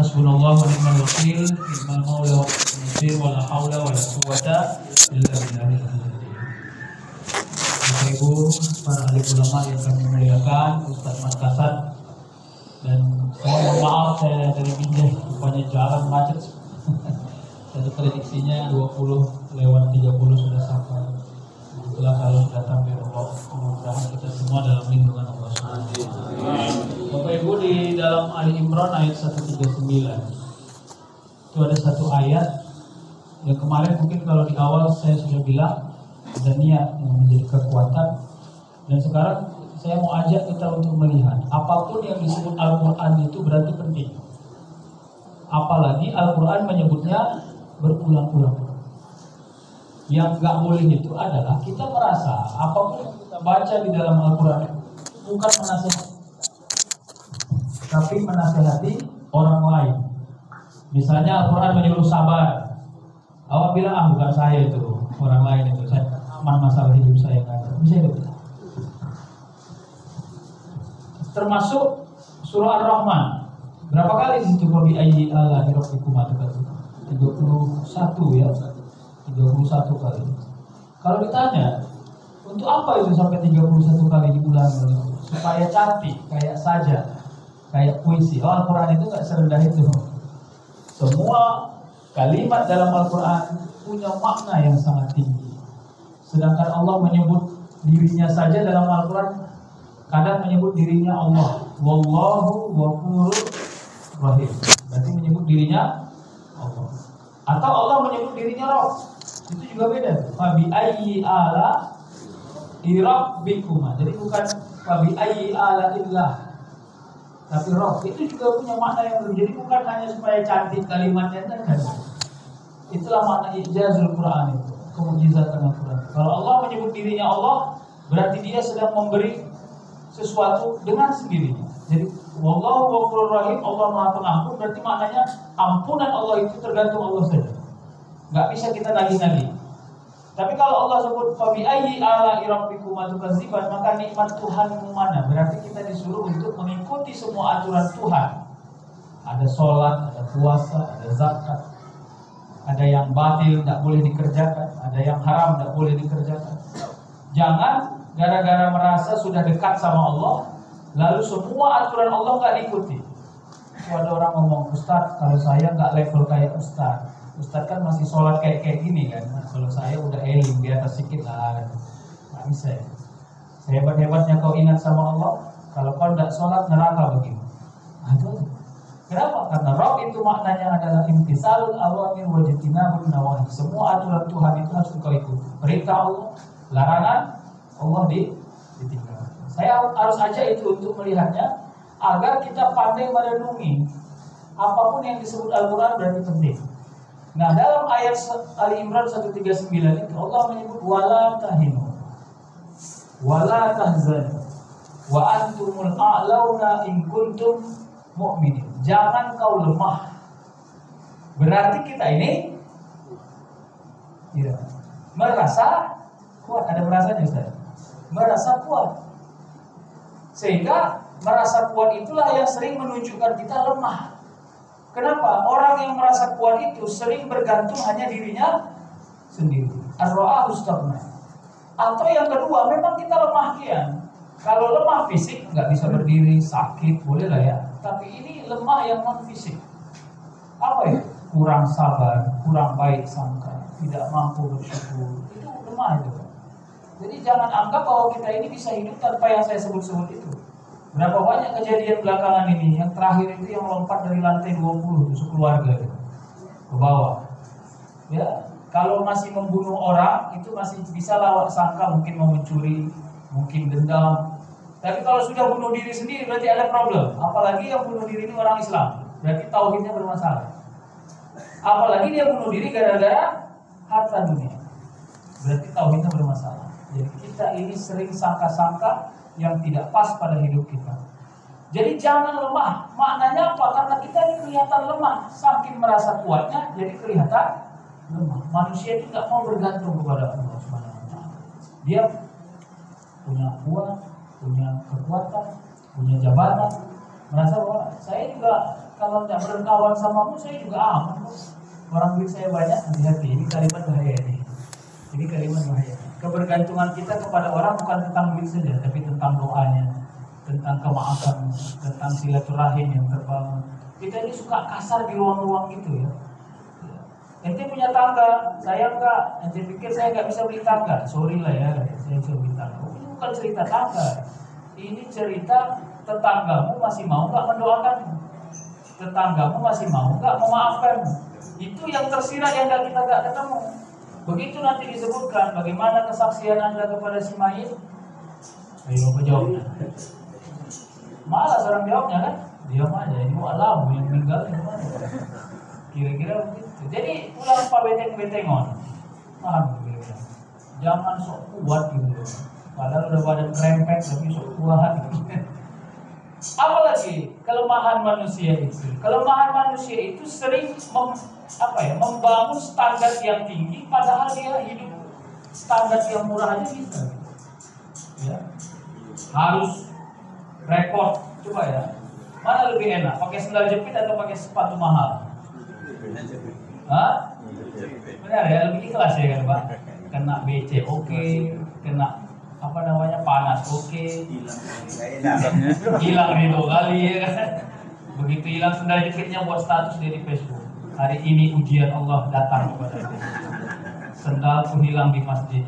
Hasbunallah wa ni'mal wakil, ni'mal maula wa ni'mal nasir, wa la haula wa la quwwata illa billahil azim. Bapak Ibu, para ahli ulama yang kami muliakan, Ustaz Makassar, dan saya mohon maaf saya dari Binjai, rupanya jalan macet. Tadi prediksinya 20 lewat 30 sudah sampai. Itulah kalau sudah sampai Allah, mudah-mudahan kita semua dalam lindungan Allah SWT. Bapak Ibu, di dalam Ali Imran ayat 139 itu ada satu ayat yang kemarin mungkin kalau di awal saya sudah bilang ada niat yang menjadi kekuatan, dan sekarang saya mau ajak kita untuk melihat apapun yang disebut Al-Quran itu berarti penting. Apalagi Al-Quran menyebutnya berulang-ulang. Yang nggak boleh itu adalah kita merasa apapun yang kita baca di dalam Al-Quran bukan menasihati, tapi menasihati orang lain. Misalnya Al-Quran menyuruh sabar, awak bilang bukan saya itu, orang lain itu, saya aman masalah hidup saya nggak ada. Bisa itu. Termasuk surah Ar-Rahman, berapa kali di situ bi ayyi ala'i rabbikuma tukadzibun? 31 ya. 31 kali. Kalau ditanya, untuk apa itu sampai 31 kali diulang? Supaya cantik, kayak saja, kayak puisi. Oh, Al-Quran itu gak serendah itu. Semua kalimat dalam Al-Quran punya makna yang sangat tinggi. Sedangkan Allah menyebut dirinya saja dalam Al-Quran, kadang menyebut dirinya Allah. Wallahu ghafurur rahim. Berarti menyebut dirinya Allah. Atau Allah menyebut dirinya Rabb. Itu juga beda. Fabi ayyi ala rabbikuma. Jadi bukan fabi ayyi ala illah, tapi Rabb. Itu juga punya makna yang berbeda. Jadi bukan hanya supaya cantik kalimatnya kan. Itulah makna ijazul Quran itu, kemujizatan Al-Quran. Kalau Allah menyebut dirinya Allah, berarti dia sedang memberi sesuatu dengan sendirinya. Jadi wallahu ghafurur rahim, Allah Maha Pengampun, berarti maknanya ampunan Allah itu tergantung Allah saja. Gak bisa kita nagih-nagih. Tapi kalau Allah sebut fabi ayyi ala rabbikuma tukadziban, maka nikmat Tuhanmu mana? Berarti kita disuruh untuk mengikuti semua aturan Tuhan. Ada sholat, ada puasa, ada zakat. Ada yang batil tidak boleh dikerjakan, ada yang haram tidak boleh dikerjakan. Jangan gara-gara merasa sudah dekat sama Allah, lalu semua aturan Allah gak diikuti. Itu ada orang ngomong, Ustaz, kalau saya gak level kayak Ustaz. Ustaz kan masih sholat kayak gini kan. Nah, kalau saya udah eling di atas sedikit lah. Nggak bisa ya. Sehebat-hebatnya kau ingat sama Allah, kalau kau tidak sholat neraka begini. Aduh. Kenapa? Karena Rabb itu maknanya adalah imtisalul awamir wa ijtinabun nawahi. Semua aturan Tuhan itu harus kau ikuti. Perintah Allah, larangan Allah ditinggalkan. Saya harus aja itu untuk melihatnya agar kita pandai merenungi apapun yang disebut Al-Quran berarti penting. Nah, dalam ayat Ali Imran 139 itu Allah menyebut wala tahinu wala tahzanu wa antumul a'launa in kuntum mu'minin. Jangan kau lemah. Berarti kita ini merasa kuat. Ada merasanya Ustaz? Merasa kuat. Sehingga merasa kuat itulah yang sering menunjukkan kita lemah. Kenapa? Orang yang merasa kuat itu sering bergantung hanya dirinya sendiri. Ar-ra'ah ustaghna. Atau yang kedua, memang kita lemah kian. Kalau lemah fisik, nggak bisa berdiri, sakit, boleh lah ya. Tapi ini lemah yang non fisik. Apa ya? Kurang sabar, kurang baik sangka, tidak mampu bersyukur. Itu lemah itu. Jadi jangan anggap bahwa kita ini bisa hidup tanpa yang saya sebut-sebut itu. Berapa banyak kejadian belakangan ini. Yang terakhir itu yang lompat dari lantai 20 itu sekeluarga gitu, ke bawah. Ya, kalau masih membunuh orang itu masih bisa lawak sangka, mungkin mau mencuri, mungkin dendam. Tapi kalau sudah bunuh diri sendiri berarti ada problem. Apalagi yang bunuh diri ini orang Islam, berarti tauhidnya bermasalah. Apalagi dia bunuh diri gara-gara harta dunia, berarti tauhidnya bermasalah. Jadi kita ini sering sangka-sangka yang tidak pas pada hidup kita. Jadi jangan lemah. Maknanya apa? Karena kita ini kelihatan lemah, saking merasa kuatnya jadi kelihatan lemah. Manusia itu tidak mau bergantung kepada Allah Subhanahu wa taala. Dia punya kuat, punya kekuatan, punya jabatan, merasa bahwa saya juga juga kalau tidak berkawan samamu, saya juga aman kok. Orang duit saya banyak, hati-hati. Ini kalimat bahaya nih. Ini kalimat bahaya. Kebergantungan kita kepada orang bukan tentang duit saja, tapi tentang doanya, tentang kemaafan, tentang silaturahim yang terbangun. Kita ini suka kasar di ruang-ruang gitu ya. Ente punya tangga, saya enggak. Ente pikir saya enggak bisa beli tangga? Sorry lah ya, saya bisa beli tangga. Ini bukan cerita tangga. Ini cerita tetanggamu masih mau enggak mendoakanmu? Tetanggamu masih mau enggak memaafkanmu? Itu yang tersirat yang kita enggak ketemu. Begitu nanti disebutkan bagaimana kesaksian Anda kepada si mayit. Ayo apa jawabnya? Malas orang jawabnya kan? Diam aja, ini alam yang meninggal gimana? Kira-kira begitu. Jadi pulang Pak beteng-betengon. Paham kira-kira. Jangan sok kuat gitu. Padahal udah badan krempek tapi sok kuat gitu. Apalagi kelemahan manusia itu. Kelemahan manusia itu sering membangun standar yang tinggi padahal dia hidup standar yang murah aja bisa. Ya. Harus repot. Coba ya. Mana lebih enak? Pakai sandal jepit atau pakai sepatu mahal? Hah? Benar ya, lebih ikhlas ya kan Pak? Kena BC oke, kena panas oke, hilang itu kali ya kan? Begitu hilang sandal jepitnya buat status dia di Facebook. Hari ini ujian Allah datang kepada saya. Sandalku hilang di masjid.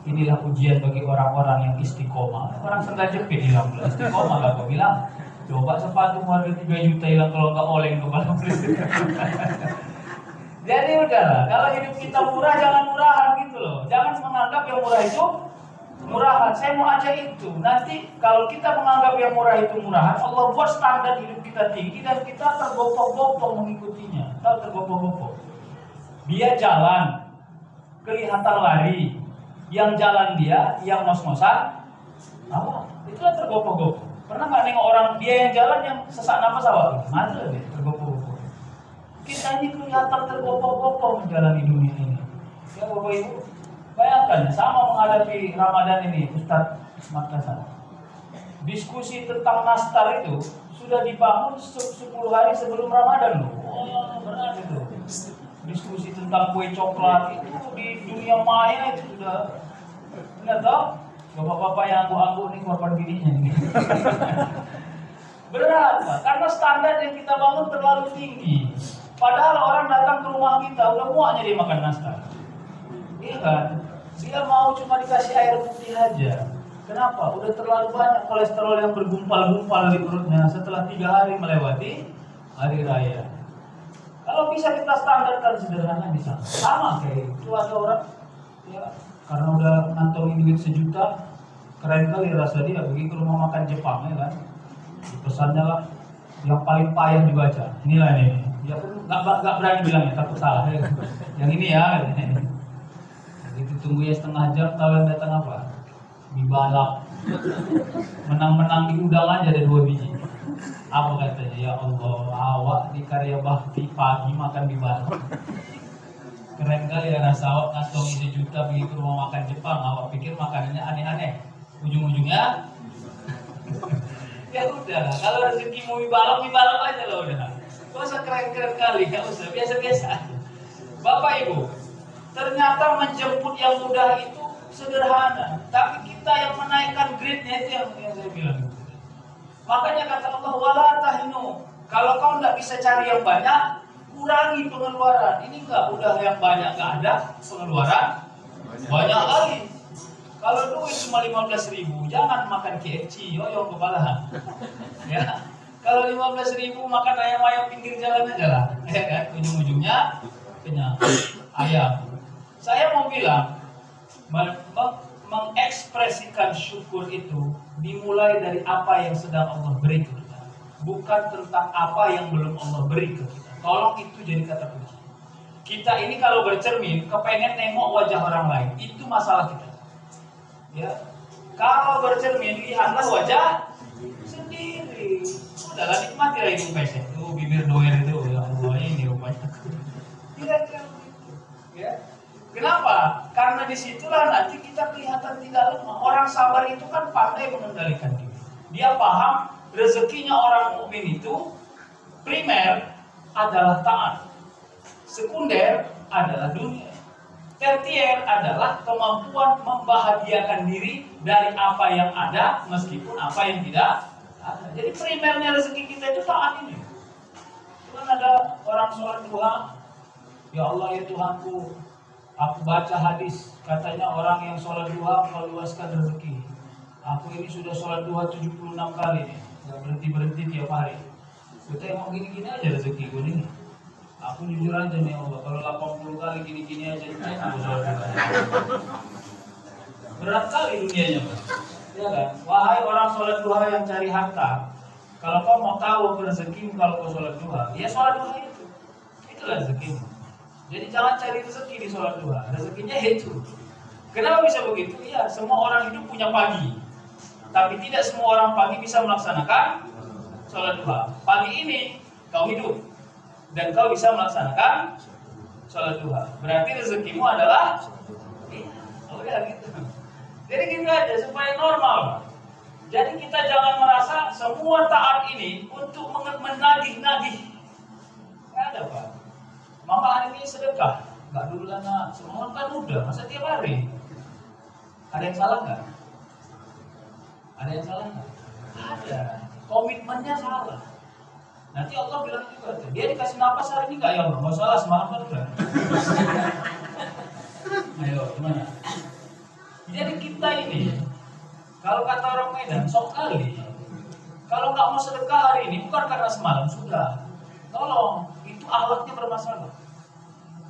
Inilah ujian bagi orang-orang yang istiqomah. Orang sandal jepit hilang, istiqomah gak kau bilang? Coba sepatu harga 3 juta hilang kalau nggak oleng kepala presiden. Jadi udahlah, kalau hidup kita murah jangan murahan gitu loh. Jangan menganggap yang murah itu murahan. Saya mau aja itu. Nanti kalau kita menganggap yang murah itu murahan, Allah buat standar hidup kita tinggi dan kita tergopoh-gopoh mengikutinya. Tahu tergopoh-gopoh. Dia jalan, kelihatan lari. Yang jalan dia, yang ngos-ngosan, itulah tergopoh-gopoh. Pernah nggak nengok orang dia yang jalan yang sesak napas awak? Mana dia tergopoh-gopoh. Kita ini kelihatan tergopoh-gopoh menjalani dunia ini. Ya Bapak Ibu, bayangkan sama menghadapi Ramadan ini, Ustadz Makassar. Diskusi tentang nastar itu sudah dibangun 10 hari sebelum Ramadan loh. Wah, benar itu. Diskusi tentang kue coklat itu di dunia maya itu sudah nggak tahu. Bapak-bapak yang angguk-angguk nih korban bininya nih. Berat Pak, karena standar yang kita bangun terlalu tinggi. Padahal orang datang ke rumah kita udah muaknya dia makan nastar. Iya kan? Dia mau cuma dikasih air putih aja. Kenapa? Udah terlalu banyak kolesterol yang bergumpal-gumpal di perutnya setelah 3 hari melewati hari raya. Kalau bisa kita standarkan sederhana bisa. Sama kayak itu ada orang ya karena udah ngantongin duit 1 juta, keren kali rasa dia pergi ke rumah makan Jepang ya kan. Pesannya lah yang paling payah dibaca. Inilah ini. Ya pun nggak berani bilangnya takut salah ya. Yang ini ya. Itu tunggu ya setengah jam tahu yang datang apa? Mie balap. Menang-menang di udang aja ada 2 biji. Apa katanya? Ya Allah, awak di karya bakti pagi makan mie balap. Keren kali ya rasa awak ngantongin 1 juta pergi ke rumah makan Jepang. Awak pikir makanannya aneh-aneh. Ujung-ujungnya ya udah, kalau rezeki mau mie balap aja lah udah. Gak usah keren-keren kali, gak usah, biasa-biasa. Bapak Ibu, ternyata menjemput yang mudah itu sederhana. Tapi kita yang menaikkan grade-nya itu yang saya bilang. Makanya kata Allah, wala tahinu. Kalau kau nggak bisa cari yang banyak, kurangi pengeluaran. Ini nggak, udah yang banyak nggak ada, pengeluaran banyak kali. Kalau duit cuma 15.000, jangan makan KFC, yoyo kepala. Ya, kalau 15.000 makan ayam-ayam pinggir jalan aja lah, ya kan? Ujung-ujungnya kenyang ayam. Saya mau bilang, mengekspresikan syukur itu dimulai dari apa yang sedang Allah beri ke kita, bukan tentang apa yang belum Allah beri ke kita. Tolong itu jadi kata kunci. Kita ini kalau bercermin, kepengen nengok wajah orang lain, itu masalah kita. Ya, kalau bercermin lihatlah wajah sendiri. Udahlah nikmatilah hidung pesek. Tuh bibir doer itu, ya Allah ini rupanya. Kira-kira begitu. Ya. Kenapa? Karena disitulah nanti kita kelihatan tidak lemah. Orang sabar itu kan pandai mengendalikan diri. Dia paham rezekinya orang mukmin itu adalah taat. Sekunder adalah dunia. Tertier adalah kemampuan membahagiakan diri dari apa yang ada meskipun apa yang tidak ada. Jadi primernya rezeki kita itu taat ini. Kan ada orang sholat duha, ya Allah ya Tuhanku, aku baca hadis katanya orang yang sholat duha meluaskan rezeki. Aku ini sudah sholat duha 76 kali nih, nggak berhenti tiap hari. Kita emang gini-gini aja rezeki gue nih. Aku jujur aja nih Allah, kalau 80 kali gini-gini aja aku sholat duha. Berat kali dunianya, Pak. Ya kan? Wahai orang sholat duha yang cari harta, kalau kau mau tahu rezekimu kalau kau sholat duha, ya sholat duha itu. Itulah rezekimu. Jadi jangan cari rezeki di sholat duha, rezekinya itu. Kenapa bisa begitu? Ya, semua orang hidup punya pagi. Tapi tidak semua orang pagi bisa melaksanakan sholat duha. Pagi ini kau hidup dan kau bisa melaksanakan sholat duha. Berarti rezekimu adalah gitu. Jadi gitu aja supaya normal. Jadi kita jangan merasa semua taat ini untuk menagih-nagih. Nggak ada, Pak. Mama hari ini sedekah, nggak dulu lah, semalam kan udah, masa tiap hari? Ada yang salah nggak? Ada yang salah nggak? Ada. Komitmennya salah. Nanti Allah bilang juga, dia dikasih napas hari ini nggak ya Allah? Nggak salah, semalam kan udah. Ayo, gimana? Jadi kita ini, kalau kata orang Medan, sok kali. Kalau nggak mau sedekah hari ini, bukan karena semalam sudah. Tolong, itu akhlaknya bermasalah.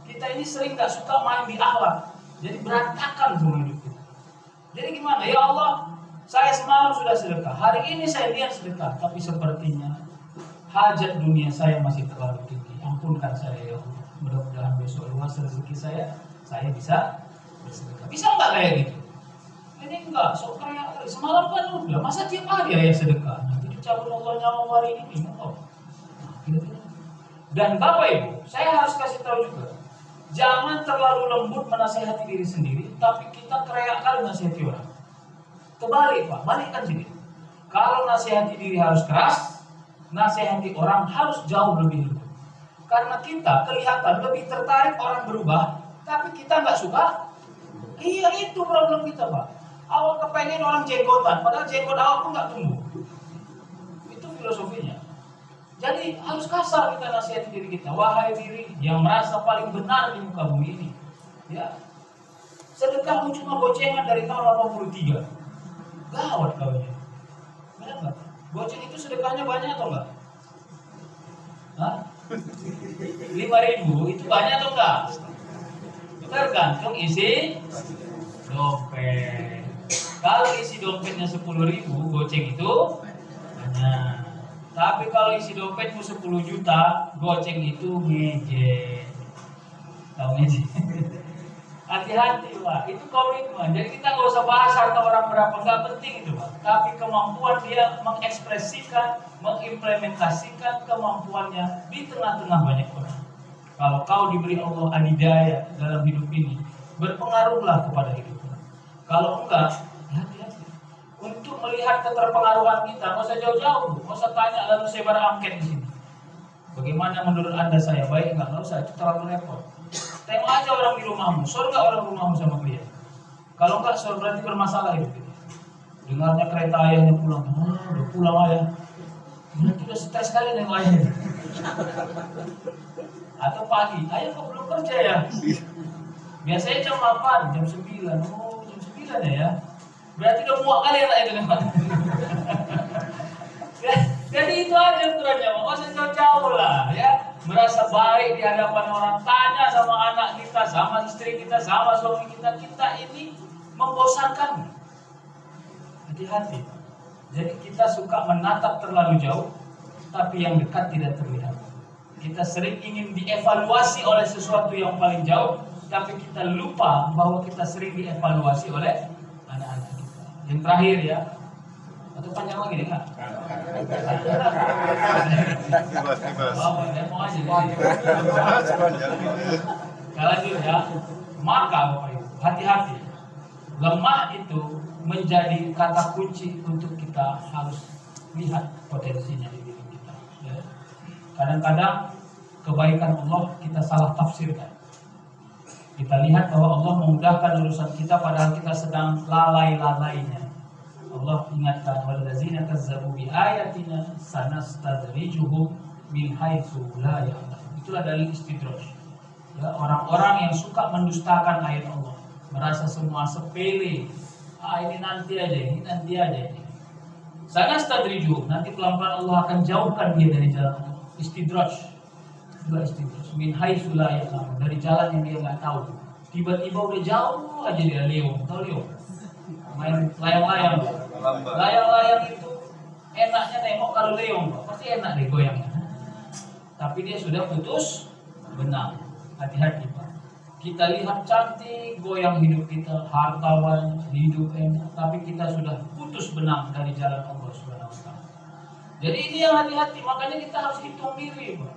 Kita ini sering nggak suka main di akhlak, jadi berantakan semua hidup kita. Jadi gimana? Ya Allah, saya semalam sudah sedekah. Hari ini saya lihat sedekah, tapi sepertinya hajat dunia saya masih terlalu tinggi. Ampunkan saya ya Allah. Mudah-mudahan besok luas rezeki saya bisa bersedekah. Bisa nggak kayak gitu? Ini enggak, sok kaya semalam kan udah, masa tiap hari ya sedekah? Nanti dicabut Allah nyawa hari ini, bingung. Dan Bapak Ibu, saya harus kasih tahu juga, jangan terlalu lembut menasihati diri sendiri, tapi kita keriak kali nasihati orang. Kebalik Pak, balikkan sini. Kalau nasihati diri harus keras, nasihati orang harus jauh lebih lembut. Karena kita kelihatan lebih tertarik orang berubah, tapi kita nggak suka. Iya, itu problem kita Pak. Awal kepengen orang jenggotan, padahal jenggot awal pun nggak tumbuh. Itu filosofinya. Jadi harus kasar kita nasihati diri kita. Wahai diri yang merasa paling benar di muka bumi ini, ya, sedekahmu cuma gocengan dari tahun 83. Gawat kawinnya. Benar nggak? Goceng itu sedekahnya banyak atau enggak? Hah? 5.000 itu banyak atau enggak? Tergantung isi dompet. Kalau isi dompetnya 10.000, goceng itu banyak. Tapi kalau isi dompetmu 10 juta, goceng itu ngejek. Tahu ngejek? Hati-hati Pak, itu komitmen. Jadi kita nggak usah bahas harta orang berapa, nggak penting itu Pak. Tapi kemampuan dia mengekspresikan, mengimplementasikan kemampuannya di tengah-tengah banyak orang. Kalau kau diberi Allah adidaya dalam hidup ini, berpengaruhlah kepada hidup. Kalau enggak, hati-hati. Untuk melihat keterpengaruhan kita, nggak usah jauh-jauh, nggak usah tanya lalu sebar angket di sini. Bagaimana menurut Anda saya baik nggak? Nggak usah, itu terlalu repot. Tengok aja orang di rumahmu, surga orang rumahmu sama dia. Kalau enggak, surga berarti bermasalah hidup kita. Dengarnya kereta ayahnya pulang, udah pulang ayah. Berarti udah stres sekali dengan ayahnya. Atau pagi, ayah kok belum kerja ya? Biasanya jam 8, jam 9. Oh, jam 9 ya? Berarti udah muak kali ya itu kan? Jadi itu aja ukurannya, nggak usah jauh-jauh lah ya. Merasa baik di hadapan orang, tanya sama anak kita, sama istri kita, sama suami kita, kita ini membosankan. Hati-hati. Jadi kita suka menatap terlalu jauh, tapi yang dekat tidak terlihat. Kita sering ingin dievaluasi oleh sesuatu yang paling jauh, tapi kita lupa bahwa kita sering dievaluasi oleh anak-anak kita. Yang terakhir ya, atau panjang lagi nih Kak? Oh, ya mau aja. Kita lanjut ya. Maka Bapak Ibu, hati-hati. Lemah itu menjadi kata kunci untuk kita harus lihat potensinya di diri kita. Ya. Kadang-kadang kebaikan Allah kita salah tafsirkan. Kita lihat bahwa Allah memudahkan urusan kita padahal kita sedang lalai-lalainya. Allah ingatkan, wallazina kazzabu bi ayatina sanastadrijuhum min haitsu la ya'lamun. Itulah dalil istidraj. Ya, orang-orang yang suka mendustakan ayat Allah, merasa semua sepele. Ini nanti aja. Sanastadrijuhum, nanti pelan-pelan Allah akan jauhkan dia dari jalan Allah. Istidraj. Min haitsu la ya'lamun, dari jalan yang dia nggak tahu. Tiba-tiba udah jauh aja dia leong, tahu leong? Main layang-layang. Layang-layang itu enaknya nengok kalau leong, pasti enak deh goyangnya. Tapi dia sudah putus benang. Hati-hati Pak. Kita lihat cantik goyang hidup kita, hartawan, hidup enak, tapi kita sudah putus benang dari jalan Allah Subhanahu wa taala. Jadi ini yang hati-hati, makanya kita harus hitung diri, Pak.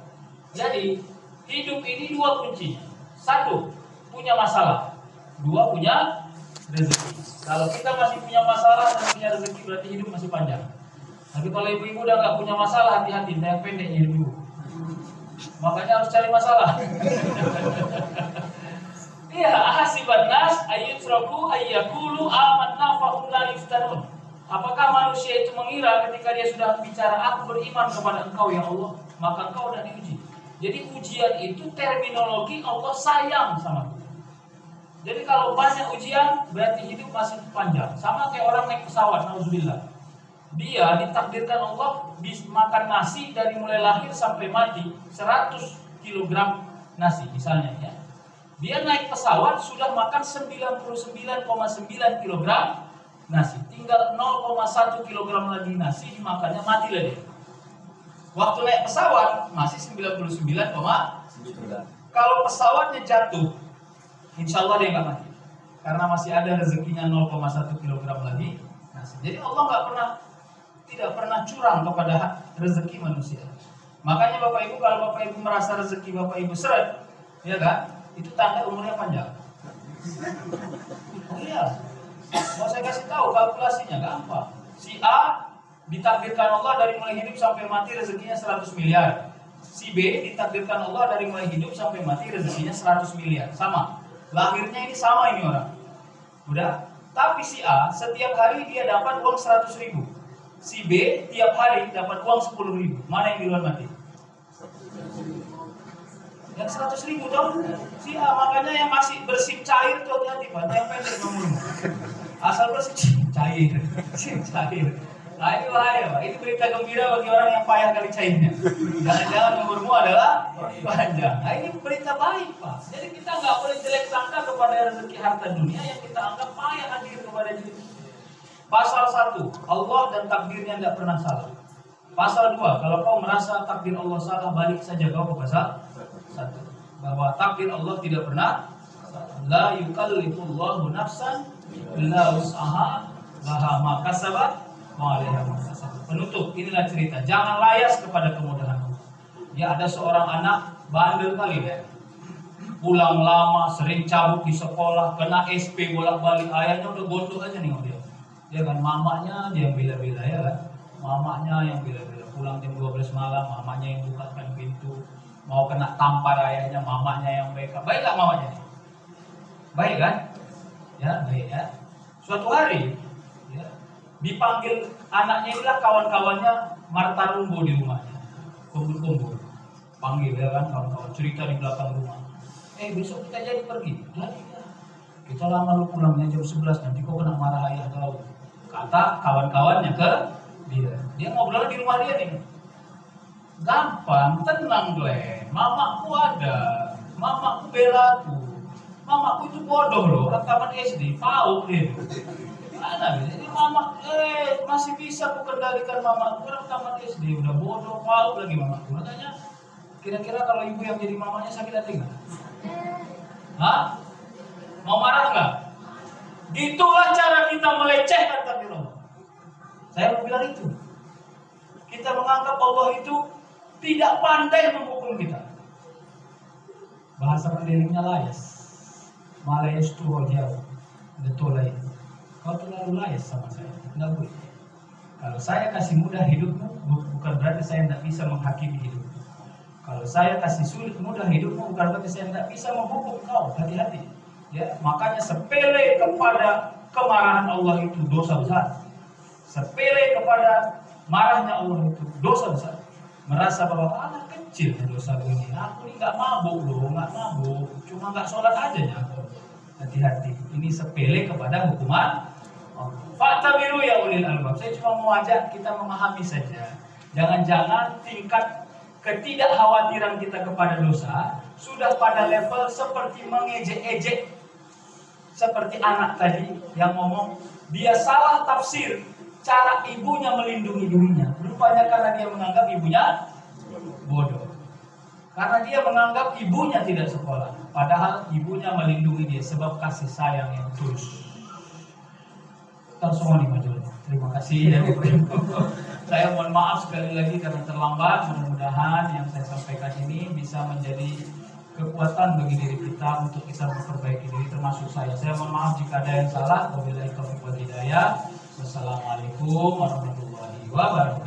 Jadi hidup ini dua kuncinya. Satu, punya masalah. Dua, punya rezeki. Kalau kita masih punya masalah dan punya rezeki, berarti hidup masih panjang. Tapi kalau ibu-ibu udah nggak punya masalah, hati-hati, yang pendek hidup ibu. Makanya harus cari masalah. Iya, ahasiban nas ayyutraku ayyaqulu amanna fa hum la yuftanun. Apakah manusia itu mengira ketika dia sudah bicara aku beriman kepada Engkau ya Allah, maka Engkau sudah diuji. Jadi ujian itu terminologi Allah sayang sama kita. Jadi kalau banyak ujian berarti hidup masih panjang. Sama kayak orang naik pesawat, nauzubillah. Dia ditakdirkan Allah makan nasi dari mulai lahir sampai mati 100 kg nasi misalnya ya. Dia naik pesawat sudah makan 99,9 kg nasi. Tinggal 0,1 kg lagi nasi dimakannya, matilah dia. Waktu naik pesawat masih 99,9. Kalau pesawatnya jatuh, insya Allah dia nggak mati, karena masih ada rezekinya 0,1 kg lagi nasi. Jadi Allah tidak pernah curang kepada rezeki manusia. Makanya Bapak Ibu, kalau Bapak Ibu merasa rezeki Bapak Ibu seret, ya kan? Itu tanda umurnya panjang. Oh iya. Mau saya kasih tahu kalkulasinya gampang. Si A ditakdirkan Allah dari mulai hidup sampai mati rezekinya 100 miliar. Si B ditakdirkan Allah dari mulai hidup sampai mati rezekinya 100 miliar. Sama. Lahirnya ini sama ini orang. Udah. Tapi si A setiap hari dia dapat uang 100 ribu. Si B tiap hari dapat uang 10 ribu. Mana yang duluan mati? Yang 100 ribu dong. Si A, makanya yang masih bersih cair tuh hati-hati Pak. Yang pendek ngomongnya. Asal bersih cair. Cair. Nah ini bahaya Pak. Ini berita gembira bagi orang yang payah kali cairnya. Jangan-jangan umurmu adalah panjang. Nah ini berita baik Pak. Jadi kita nggak boleh jelek sangka kepada rezeki harta dunia yang kita anggap payah hadir kepada diri. Pasal 1, Allah dan takdirnya tidak pernah salah. Pasal 2, kalau kau merasa takdir Allah salah, balik saja kau ke pasal 1. Bahwa takdir Allah tidak pernah salah. La yukallifullahu nafsan illa wus'aha laha ma kasabat wa 'alaiha ma kasabat. Penutup, inilah cerita. Jangan layas kepada kemudahan Allah. Ya ada seorang anak bandel kali ya. Pulang lama, sering cabut di sekolah, kena SP bolak-balik, ayahnya udah gondok aja nih dia. Ya kan, mamanya dia yang bela-bela ya kan. Mamanya yang bela-bela, pulang jam 12 malam, mamanya yang bukakan pintu. Mau kena tampar ayahnya, mamanya yang backup. Baik gak mamanya nih? Baik kan? Ya, baik ya. Suatu hari ya, dipanggil anaknya inilah kawan-kawannya Marta Rumbo di rumahnya. Kumpul-kumpul. Panggil ya kan, kawan-kawan cerita di belakang rumah. Besok kita jadi pergi. Jadi ya. Kita lama lu pulangnya jam 11, nanti kau kena marah ayah kau. Kata kawan-kawannya ke dia. Dia ngobrol di rumah dia nih. Gampang, tenang Glenn. Mamaku ada. Mamaku bela aku. Mamaku itu bodoh loh. Orang taman SD, PAUD dia. Gimana? Jadi mama, masih bisa aku kendalikan mamaku. Orang taman SD udah bodoh, PAUD lagi mamaku. Makanya, kira-kira kalau ibu yang jadi mamanya sakit hati nggak? Hah? Mau marah nggak? Itulah cara kita melecehkan takdir Allah. Saya mau bilang itu. Kita menganggap Allah itu tidak pandai menghukum kita. Bahasa pendelingnya layas. Malayas itu jauh. Betul lah itu. Kau terlalu layas sama saya. Tidak boleh. Kalau saya kasih mudah hidupmu, bukan berarti saya tidak bisa menghakimi hidupmu. Kalau saya kasih sulit mudah hidupmu bukan berarti saya tidak bisa menghukum kau. Hati-hati. Ya, makanya sepele kepada kemarahan Allah itu dosa besar. Sepele kepada marahnya Allah itu dosa besar. Merasa bahwa anak kecil dosa ini. Aku ini nggak mabuk loh, nggak mabuk, cuma nggak sholat aja ya. Hati-hati. Ini sepele kepada hukuman. Fa'tabiru ya ulil albab. Saya cuma mau ajak kita memahami saja. Jangan-jangan tingkat ketidakkhawatiran kita kepada dosa sudah pada level seperti mengejek-ejek, seperti anak tadi yang ngomong dia salah tafsir cara ibunya melindungi dirinya. Rupanya karena dia menganggap ibunya bodoh, karena dia menganggap ibunya tidak sekolah, padahal ibunya melindungi dia sebab kasih sayang yang tulus. Semua di majelis. Terima kasih dan saya mohon maaf sekali lagi karena terlambat. Mudah-mudahan yang saya sampaikan ini bisa menjadi kekuatan bagi diri kita untuk kita memperbaiki diri, termasuk saya. Saya mohon maaf jika ada yang salah. Wabillahi taufiq wal hidayah. Wassalamualaikum warahmatullahi wabarakatuh.